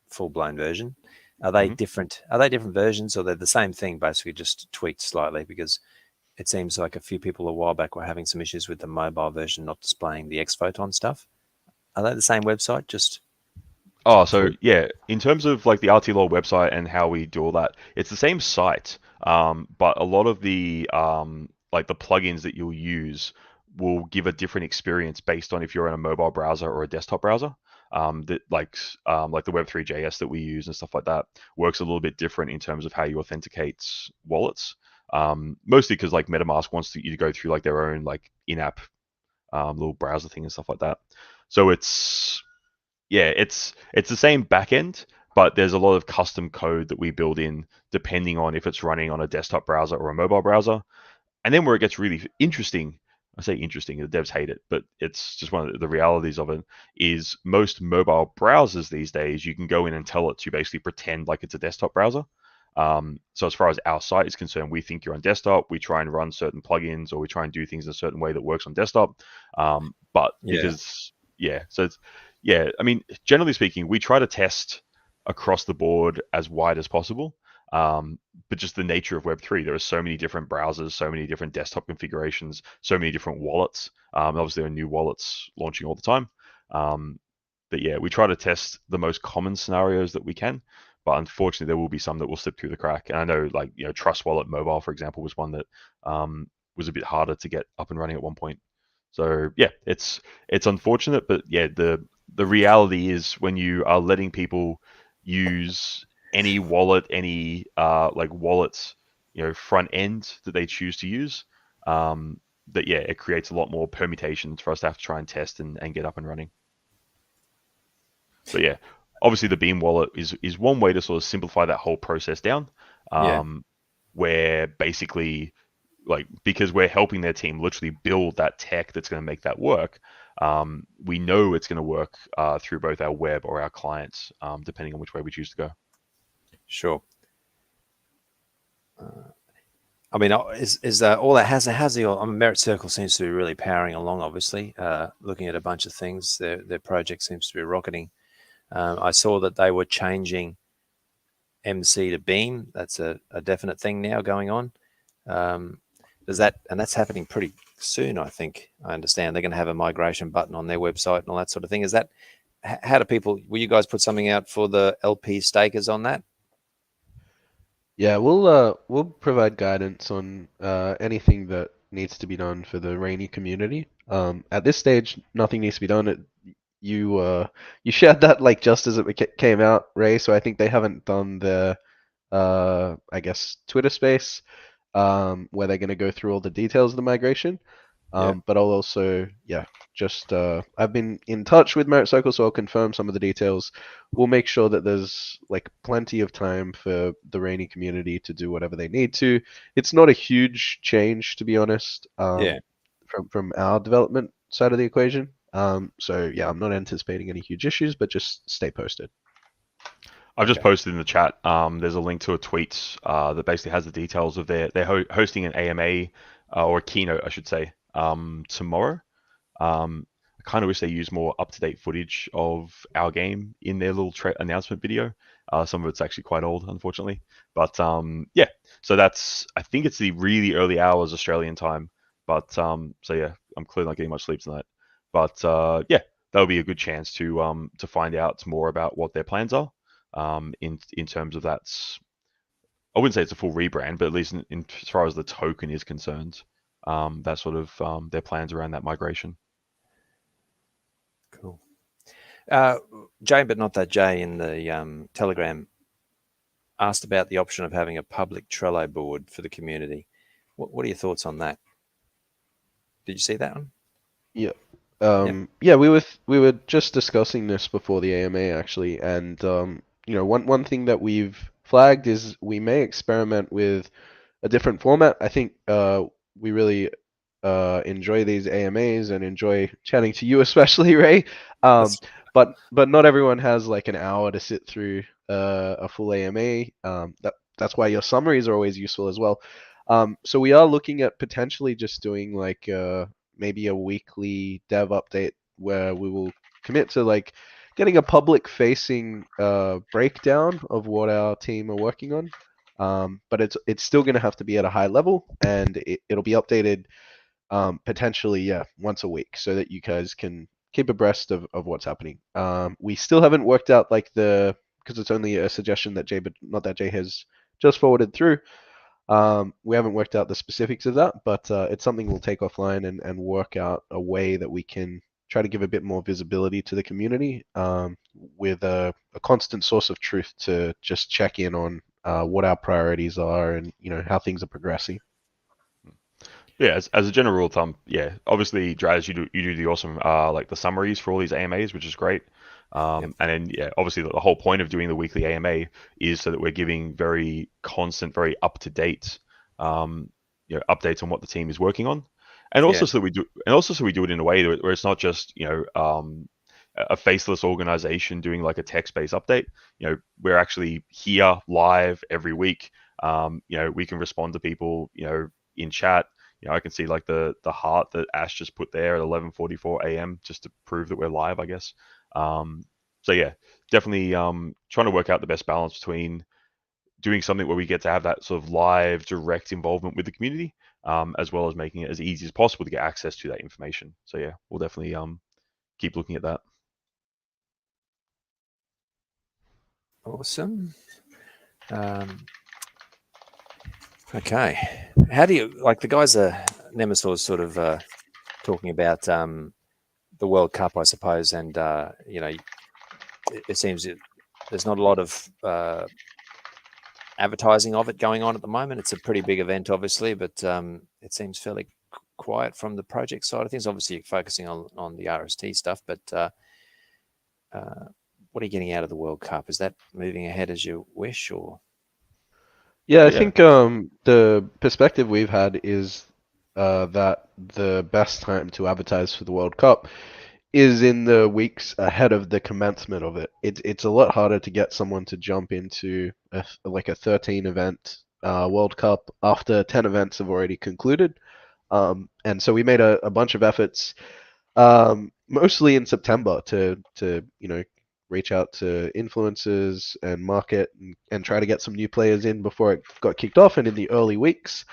full-blown version. Are they Mhm. different? Are they different versions, or they're the same thing, basically just tweaked slightly? Because it seems like a few people a while back were having some issues with the mobile version not displaying the X Photon stuff. Are they the same website, just Oh, so tweaked? yeah, in terms of like the RTLOL website and how we do all that, it's the same site, but a lot of the like the plugins that you'll use will give a different experience based on if you're in a mobile browser or a desktop browser. That like the Web3.js that we use and stuff like that works a little bit different in terms of how you authenticate wallets. Mostly because like MetaMask wants you to go through like their own like in-app little browser thing and stuff like that. So it's the same backend, but there's a lot of custom code that we build in depending on if it's running on a desktop browser or a mobile browser. And then where it gets really interesting, I say interesting, the devs hate it, but it's just one of the realities of it is most mobile browsers these days, you can go in and tell it to basically pretend like it's a desktop browser. So as far as our site is concerned, we think you're on desktop. We try and run certain plugins or we try and do things in a certain way that works on desktop. But Yeah. because so it's I mean, generally speaking, we try to test across the board as wide as possible. But just the nature of Web3, there are so many different browsers, so many different desktop configurations, so many different wallets. Obviously, there are new wallets launching all the time. But yeah, we try to test the most common scenarios that we can. But unfortunately, there will be some that will slip through the crack. And I know, like, Trust Wallet Mobile, for example, was one that was a bit harder to get up and running at one point. So yeah, it's unfortunate, but yeah, the reality is when you are letting people use any wallet, any like wallets, front end that they choose to use, that yeah, it creates a lot more permutations for us to have to try and test and get up and running. But yeah, obviously the Beam wallet is one way to sort of simplify that whole process down, Yeah, where basically, like, because we're helping their team literally build that tech that's going to make that work, we know it's going to work through both our web or our clients, depending on which way we choose to go. sure. I mean, is all that how's the Merit Circle seems to be really powering along. Obviously, looking at a bunch of things, their project seems to be rocketing. I saw that they were changing MC to Beam. That's a definite thing now going on. Does that, and that's happening pretty soon, I think. I understand they're going to have a migration button on their website and all that sort of thing. Is that, how do people, will you guys put something out for the LP stakers on that? Yeah, we'll provide guidance on anything that needs to be done for the Rainy community. At this stage, nothing needs to be done. You shared that like just as it came out, Ray. So I think they haven't done the I guess Twitter space where they're going to go through all the details of the migration. Yeah, But I'll also, yeah, just I've been in touch with Merit Circle, so I'll confirm some of the details. We'll make sure that there's like plenty of time for the Rainy community to do whatever they need to. It's not a huge change, to be honest, yeah. from our development side of the equation. So yeah, I'm not anticipating any huge issues, but just stay posted. I've just Okay. posted in the chat. There's a link to a tweet that basically has the details of they're hosting an AMA or a keynote, I should say, tomorrow. I kind of wish they used more up-to-date footage of our game in their little announcement video. Some of it's actually quite old, unfortunately. But yeah, so I think it's the really early hours Australian time. But so yeah, I'm clearly not getting much sleep tonight. But yeah, that'll be a good chance to find out more about what their plans are. In terms of I wouldn't say it's a full rebrand, but at least in as far as the token is concerned, that sort of their plans around that migration. Cool. Jay, but not that Jay, in the Telegram asked about the option of having a public Trello board for the community. What are your thoughts on that? Did you see that one? Yeah. Yep. Yeah, we were just discussing this before the AMA actually, and one thing that we've flagged is we may experiment with a different format. I think we really enjoy these AMAs and enjoy chatting to you, especially Ray. Um, That's but not everyone has like an hour to sit through a full AMA. That's why your summaries are always useful as well. So we are looking at potentially just doing like maybe a weekly dev update where we will commit to like getting a public facing breakdown of what our team are working on. But it's still going to have to be at a high level, and it'll be updated potentially, yeah, once a week so that you guys can keep abreast of what's happening. We still haven't worked out like because it's only a suggestion that Jay, but not that Jay has just forwarded through. We haven't worked out the specifics of that, but it's something we'll take offline and work out a way that we can try to give a bit more visibility to the community with a constant source of truth to just check in on what our priorities are and how things are progressing. Yeah, as a general rule of thumb, yeah. Obviously, Draz, you do the awesome like the summaries for all these AMAs, which is great. Yep. And then yeah, obviously the whole point of doing the weekly AMA is so that we're giving very constant, very up to date, updates on what the team is working on, and Yeah. also so we do it in a way where it's not just a faceless organization doing like a text-based update. We're actually here live every week. We can respond to people, in chat. I can see like the heart that Ash just put there at 11:44 a.m. just to prove that we're live, I guess. So yeah, definitely trying to work out the best balance between doing something where we get to have that sort of live, direct involvement with the community, as well as making it as easy as possible to get access to that information. So yeah, we'll definitely keep looking at that. Awesome. Okay. How do you like the guys? Nemesis sort of talking about the World Cup, I suppose, and it seems there's not a lot of advertising of it going on at the moment. It's a pretty big event, obviously, but it seems fairly quiet from the project side of things. Obviously, you're focusing on the RST stuff, but what are you getting out of the World Cup? Is that moving ahead as you wish, or? Yeah, I Yeah. think the perspective we've had is that the best time to advertise for the World Cup is in the weeks ahead of the commencement of it. It's a lot harder to get someone to jump into like a 13 event World Cup after 10 events have already concluded. And so we made a bunch of efforts, mostly in September, to reach out to influencers and market and try to get some new players in before it got kicked off. And in the early weeks,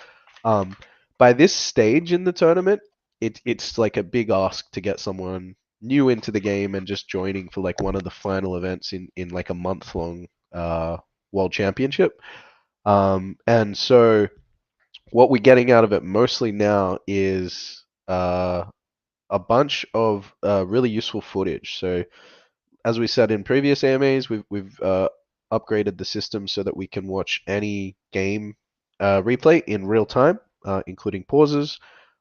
by this stage in the tournament, it's like a big ask to get someone new into the game and just joining for like one of the final events in like a month long world championship. And so what we're getting out of it mostly now is a bunch of really useful footage. So as we said in previous AMAs, we've upgraded the system so that we can watch any game replay in real time, including pauses.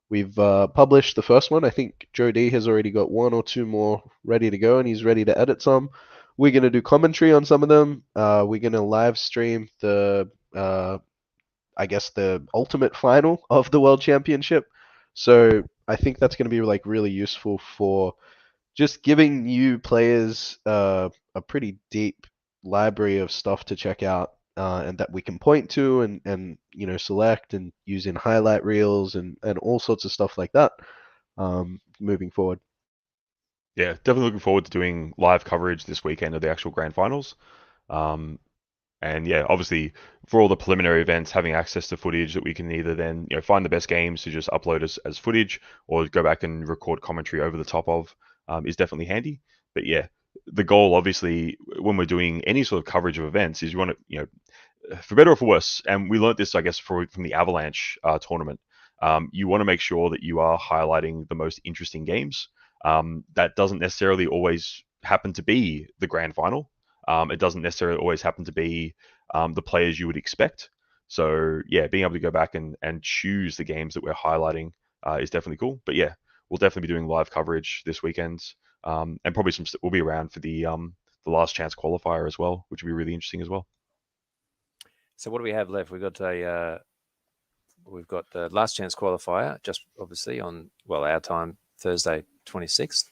We've published the first one. I think Joe D has already got one or two more ready to go, and he's ready to edit some. We're going to do commentary on some of them. We're going to live stream I guess, the ultimate final of the World Championship. So I think that's going to be like really useful for just giving new players a pretty deep library of stuff to check out, and that we can point to and select and use in highlight reels and all sorts of stuff like that, moving forward. Yeah, definitely looking forward to doing live coverage this weekend of the actual grand finals. Um, And yeah, obviously for all the preliminary events, having access to footage that we can either then find the best games to just upload as footage or go back and record commentary over the top of is definitely handy. But yeah, the goal obviously when we're doing any sort of coverage of events is you want to for better or for worse, and we learned this I guess from the Avalanche tournament. You want to make sure that you are highlighting the most interesting games. That doesn't necessarily always happen to be the grand final. It doesn't necessarily always happen to be the players you would expect. So yeah, being able to go back and choose the games that we're highlighting is definitely cool. But yeah, we'll definitely be doing live coverage this weekend, and probably we'll be around for the last chance qualifier as well, which will be really interesting as well. So what do we have left? We've got the last chance qualifier, just obviously on our time, Thursday 26th.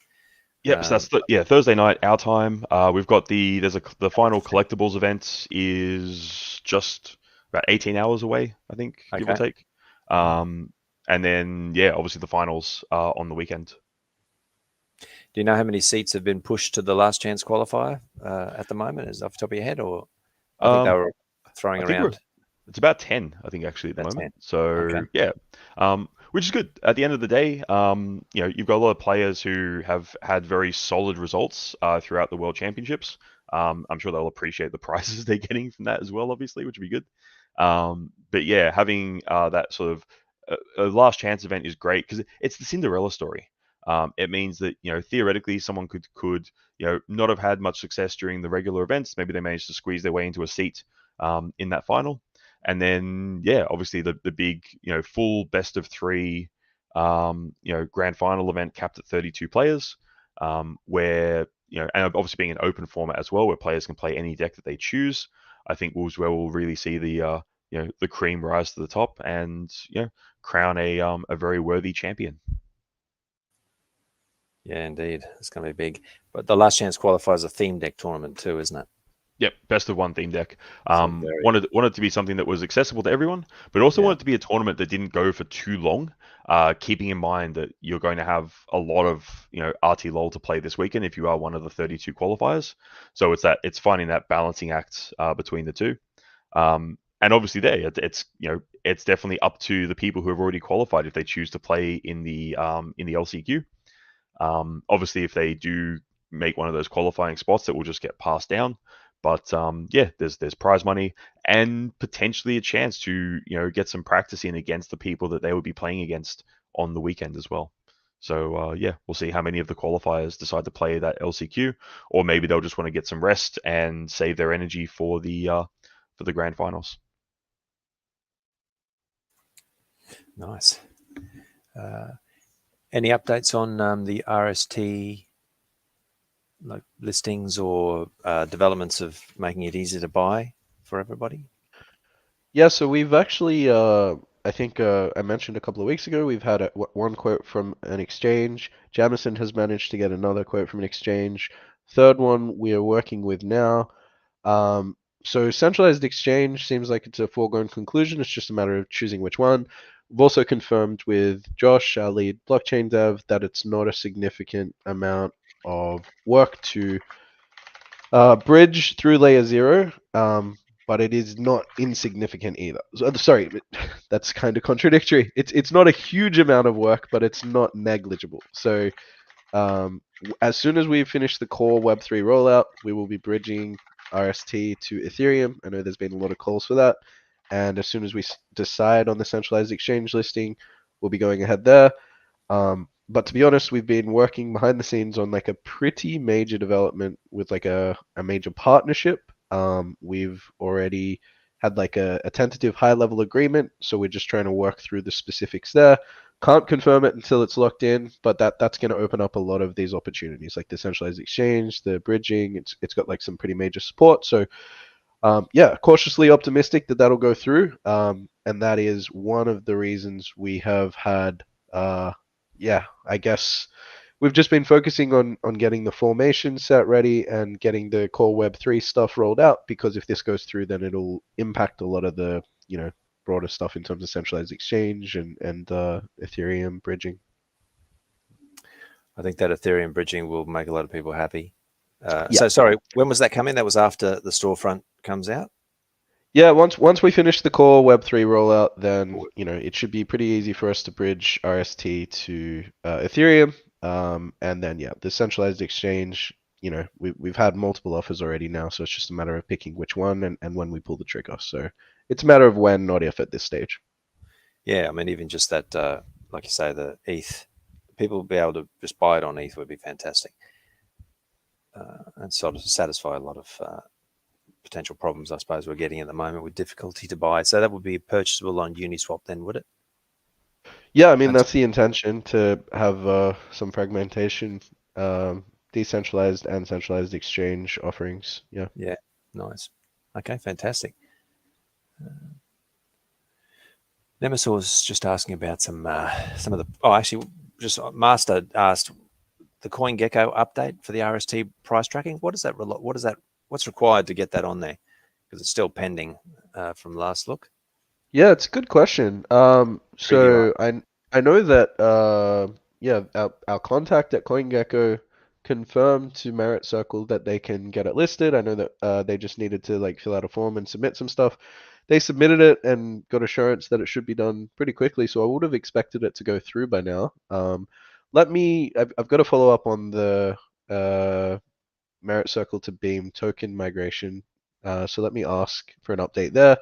Yep, so that's Thursday night our time. We've got the final collectibles event is just about 18 hours away, I think, give or take. And then yeah, obviously the finals are on the weekend. Do you know how many seats have been pushed to the last chance qualifier at the moment? Is off the top of your head, or I think they were throwing around. It's about 10, I think, actually, at the moment. 10. So yeah, which is good. At the end of the day, you've got a lot of players who have had very solid results throughout the World Championships. I'm sure they'll appreciate the prizes they're getting from that as well, obviously, which would be good. But yeah, having that sort of a last chance event is great because it's the Cinderella story. It means that theoretically someone could not have had much success during the regular events. Maybe they managed to squeeze their way into a seat in that final. And then, yeah, obviously the big, full best of three, grand final event capped at 32 players, where, and obviously being an open format as well, where players can play any deck that they choose. I think was where we'll really see the cream rise to the top and, crown a very worthy champion. Yeah, indeed. It's going to be big. But the last chance qualifier is a theme deck tournament too, isn't it? Yep, best of one theme deck. Wanted to be something that was accessible to everyone, but also wanted to be a tournament that didn't go for too long. Keeping in mind that you're going to have a lot of RTLOL to play this weekend if you are one of the 32 qualifiers. So it's finding that balancing act between the two. And obviously, it's it's definitely up to the people who have already qualified if they choose to play in the LCQ. Obviously, if they do make one of those qualifying spots, it will just get passed down. But yeah, there's prize money and potentially a chance to get some practice in against the people that they would be playing against on the weekend as well. So yeah, we'll see how many of the qualifiers decide to play that LCQ, or maybe they'll just want to get some rest and save their energy for the grand finals. Nice. Any updates on the RST like listings or developments of making it easy to buy for everybody? Yeah, so we've actually, I think I mentioned a couple of weeks ago, we've had one quote from an exchange. Jamison has managed to get another quote from an exchange. Third one we are working with now. So centralized exchange seems like it's a foregone conclusion. It's just a matter of choosing which one. We've also confirmed with Josh, our lead blockchain dev, that it's not a significant amount of work to bridge through layer 0, but it is not insignificant either. Sorry, that's kind of contradictory. It's not a huge amount of work, but it's not negligible. So as soon as we finish the core Web3 rollout, we will be bridging RST to Ethereum. I know there's been a lot of calls for that. And as soon as we decide on the centralized exchange listing, we'll be going ahead there. But to be honest, we've been working behind the scenes on like a pretty major development with like a major partnership. We've already had like a tentative high level agreement, so we're just trying to work through the specifics there. Can't confirm it until it's locked in, but that's going to open up a lot of these opportunities, like the centralized exchange, the bridging. It's got like some pretty major support. So yeah, cautiously optimistic that that'll go through. And that is one of the reasons we have had, yeah, I guess we've just been focusing on getting the formation set ready and getting the core Web3 stuff rolled out, because if this goes through, then it'll impact a lot of the, broader stuff in terms of centralized exchange and Ethereum bridging. I think that Ethereum bridging will make a lot of people happy. Yeah. So sorry, when was that coming? That was after the storefront comes out? Yeah, once we finish the core Web3 rollout, then it should be pretty easy for us to bridge RST to Ethereum, and then yeah, the centralized exchange. We've had multiple offers already now, so it's just a matter of picking which one and when we pull the trigger. So it's a matter of when, not if, at this stage. Yeah, I mean, even just that, like you say, the ETH, people will be able to just buy it on ETH would be fantastic, and sort of satisfy a lot of potential problems, I suppose, we're getting at the moment with difficulty to buy. So that would be purchasable on Uniswap then, would it? Yeah, I mean, that's the intention, to have some fragmentation, decentralized and centralized exchange offerings. Yeah. Yeah, nice. Okay, fantastic. Nemesis was just asking about some of the. Oh, actually, just Master asked the CoinGecko update for the RST price tracking. What is that? What's required to get that on there? Because it's still pending from last look. Yeah, it's a good question. So I know that yeah, our contact at CoinGecko confirmed to Merit Circle that they can get it listed. I know that they just needed to like fill out a form and submit some stuff. They submitted it and got assurance that it should be done pretty quickly, so I would have expected it to go through by now. I've got to follow up on the Merit Circle to Beam token migration. So let me ask for an update there.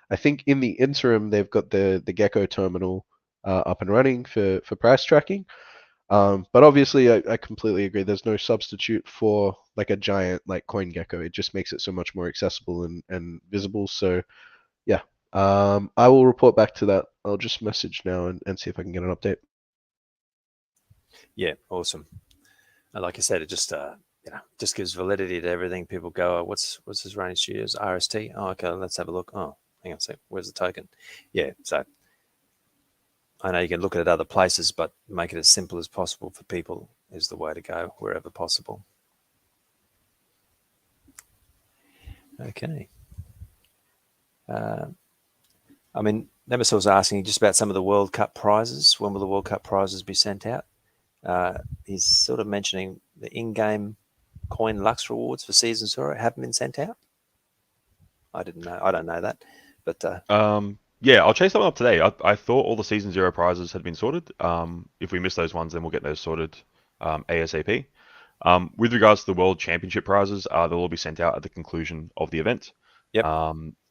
I think in the interim, they've got the Gecko terminal up and running for price tracking. But obviously, I completely agree. There's no substitute for like a giant like CoinGecko. It just makes it so much more accessible and visible. So yeah, I will report back to that. I'll just message now and see if I can get an update. Yeah, awesome. And like I said, it just just gives validity to everything. People go, oh, what's this Raini Studios RST? Oh, okay, let's have a look. Oh, hang on a sec. Where's the token? Yeah, so I know you can look at it other places, but make it as simple as possible for people is the way to go wherever possible. Okay. I mean, Nemesis was asking just about some of the World Cup prizes. When will the World Cup prizes be sent out? He's sort of mentioning the in-game coin Lux rewards for Season Zero haven't been sent out. I didn't know. I don't know that, but Yeah, I'll chase that one up today. I thought all the season 0 prizes had been sorted. If we miss those ones, then we'll get those sorted ASAP. With regards to the World Championship prizes, they'll all be sent out at the conclusion of the event. Yep.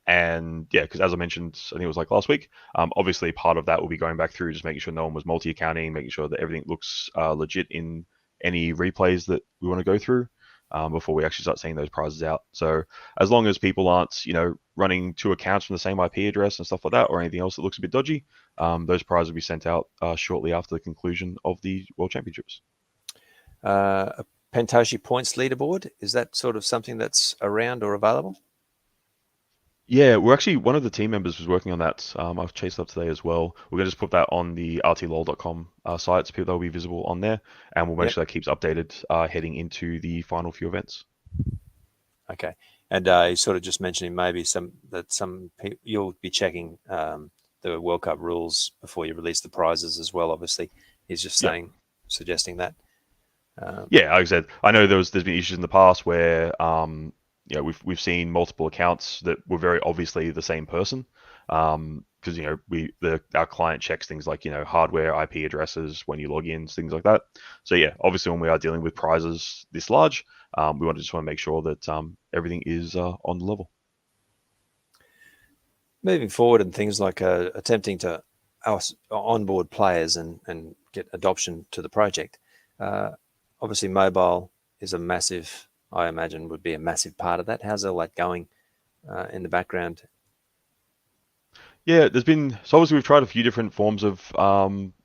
And yeah, because as I mentioned, I think it was like last week, obviously part of that will be going back through, just making sure no one was multi-accounting, making sure that everything looks legit in any replays that we want to go through before we actually start seeing those prizes out. So as long as people aren't, running 2 accounts from the same IP address and stuff like that, or anything else that looks a bit dodgy, those prizes will be sent out shortly after the conclusion of the World Championships. A Pentoshi points leaderboard, is that sort of something that's around or available? Yeah, we're actually, one of the team members was working on that. I've chased up today as well. We're going to just put that on the RTLOL.com site, so people will be visible on there, and we'll make sure that keeps updated heading into the final few events. Okay, and you sort of just mentioning maybe some people, you'll be checking the World Cup rules before you release the prizes as well. Obviously, he's just suggesting that. Yeah, like I said, I know there's been issues in the past where we've seen multiple accounts that were very obviously the same person, because our client checks things like hardware, IP addresses when you log in, things like that. So yeah, obviously when we are dealing with prizes this large, we just want to make sure that everything is on the level. Moving forward, and things like attempting to onboard players and get adoption to the project. Obviously, mobile is a massive, I imagine, would be a massive part of that. How's all that going in the background? Yeah, so obviously we've tried a few different forms of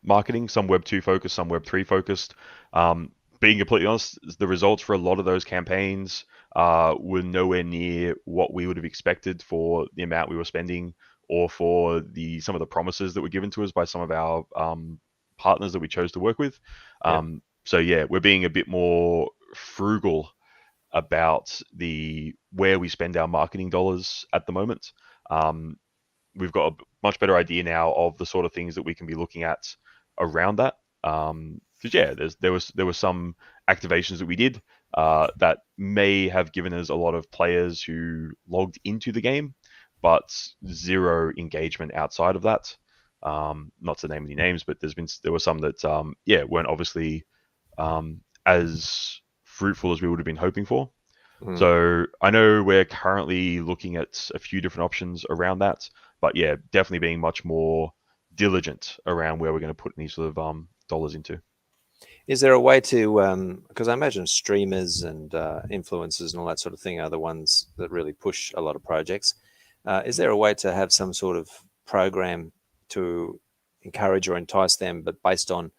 marketing, some Web 2 focused, some Web 3 focused. Being completely honest, the results for a lot of those campaigns were nowhere near what we would have expected for the amount we were spending, or for some of the promises that were given to us by some of our partners that we chose to work with. So yeah, we're being a bit more frugal about where we spend our marketing dollars at the moment. We've got a much better idea now of the sort of things that we can be looking at around that. Because yeah, there was some activations that we did that may have given us a lot of players who logged into the game, but zero engagement outside of that. Not to name any names, but there were some that weren't obviously as fruitful as we would have been hoping for. So I know we're currently looking at a few different options around that, but yeah, definitely being much more diligent around where we're going to put any sort of dollars into. Is there a way to, because I imagine streamers and influencers and all that sort of thing are the ones that really push a lot of projects. Is there a way to have some sort of program to encourage or entice them, but based on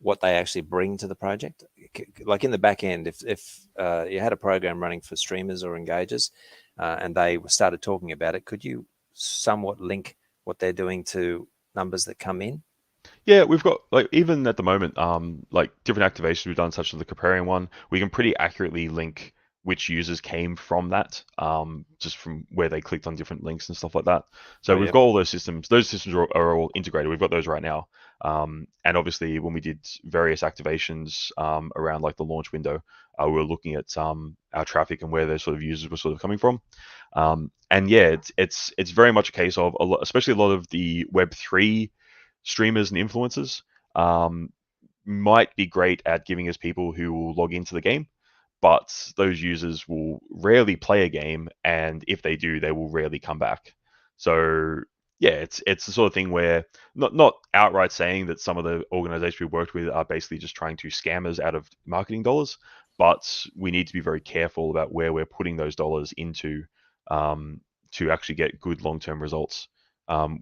what they actually bring to the project? Like in the back end, if you had a program running for streamers or engagers and they started talking about it, could you somewhat link what they're doing to numbers that come in? Yeah, we've got, like, even at the moment, like different activations we've done, such as the comparing one, we can pretty accurately link which users came from that, just from where they clicked on different links and stuff like that. So we've got all those systems. Those systems are all integrated. We've got those right now. And obviously, when we did various activations around like the launch window, we were looking at our traffic and where those sort of users were sort of coming from. And yeah, it's very much a case of especially a lot of the Web3 streamers and influencers might be great at giving us people who will log into the game, but those users will rarely play a game, and if they do, they will rarely come back. So yeah, it's the sort of thing where not outright saying that some of the organizations we worked with are basically just trying to scam us out of marketing dollars, but we need to be very careful about where we're putting those dollars into to actually get good long-term results.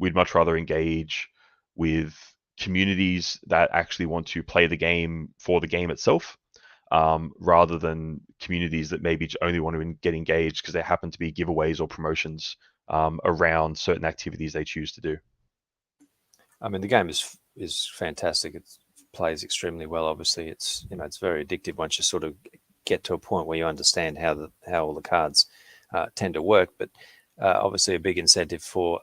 We'd much rather engage with communities that actually want to play the game for the game itself, rather than communities that maybe only want to get engaged because there happen to be giveaways or promotions around certain activities they choose to do. I mean, the game is fantastic. It plays extremely well. Obviously, it's very addictive once you sort of get to a point where you understand how all the cards tend to work. But obviously, a big incentive for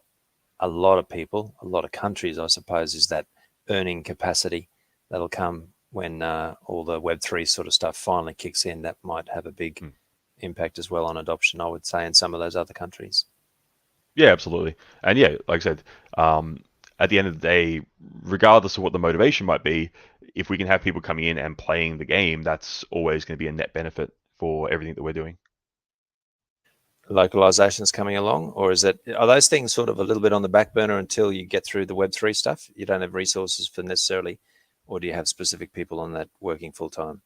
a lot of people, a lot of countries, I suppose, is that earning capacity that'll come when all the Web3 sort of stuff finally kicks in. That might have a big impact as well on adoption, I would say, in some of those other countries. Yeah, absolutely. And yeah, like I said, at the end of the day, regardless of what the motivation might be, if we can have people coming in and playing the game, that's always going to be a net benefit for everything that we're doing. Localizations coming along, or are those things sort of a little bit on the back burner until you get through the Web3 stuff? You don't have resources for necessarily, or do you have specific people on that working full time?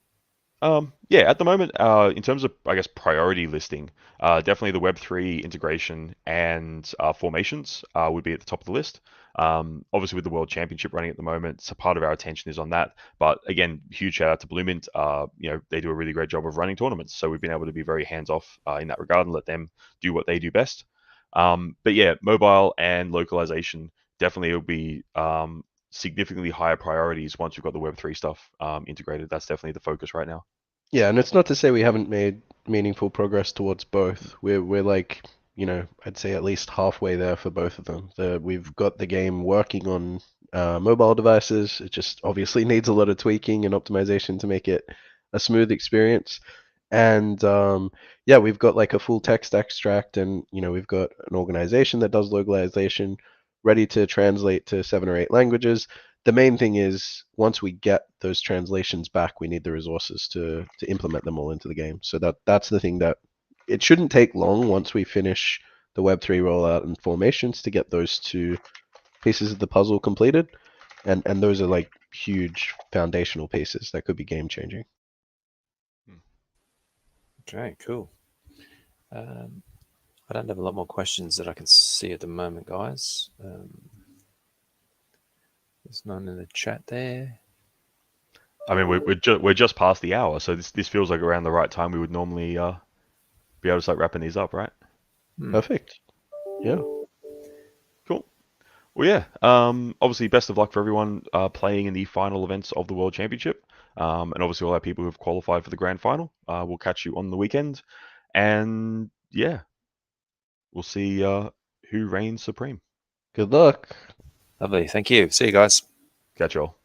Yeah, at the moment, in terms of, I guess, priority listing, definitely the Web3 integration and formations would be at the top of the list. Obviously, with the World Championship running at the moment, so part of our attention is on that. But again, huge shout out to Bloomint. They do a really great job of running tournaments, so we've been able to be very hands off in that regard and let them do what they do best. But yeah, mobile and localization definitely will be significantly higher priorities once we've got the Web3 stuff integrated. That's definitely the focus right now. Yeah, and it's not to say we haven't made meaningful progress towards both. We're like, I'd say at least halfway there for both of them. We've got the game working on mobile devices. It just obviously needs a lot of tweaking and optimization to make it a smooth experience. And yeah, we've got like a full text extract, and we've got an organization that does localization, ready to translate to 7 or 8 languages. The main thing is once we get those translations back, we need the resources to implement them all into the game. So that's the thing that it shouldn't take long once we finish the Web3 rollout and formations to get those two pieces of the puzzle completed. And those are like huge foundational pieces that could be game changing. Okay, cool. I don't have a lot more questions that I can see at the moment, guys. There's none in the chat there. I mean, we're just past the hour, so this feels like around the right time we would normally be able to start wrapping these up, right? Perfect. Yeah. Cool. Well, yeah. Obviously, best of luck for everyone playing in the final events of the World Championship, and obviously all our people who've qualified for the grand final. We'll catch you on the weekend, and yeah, we'll see who reigns supreme. Good luck. Lovely. Thank you. See you guys. Catch y'all.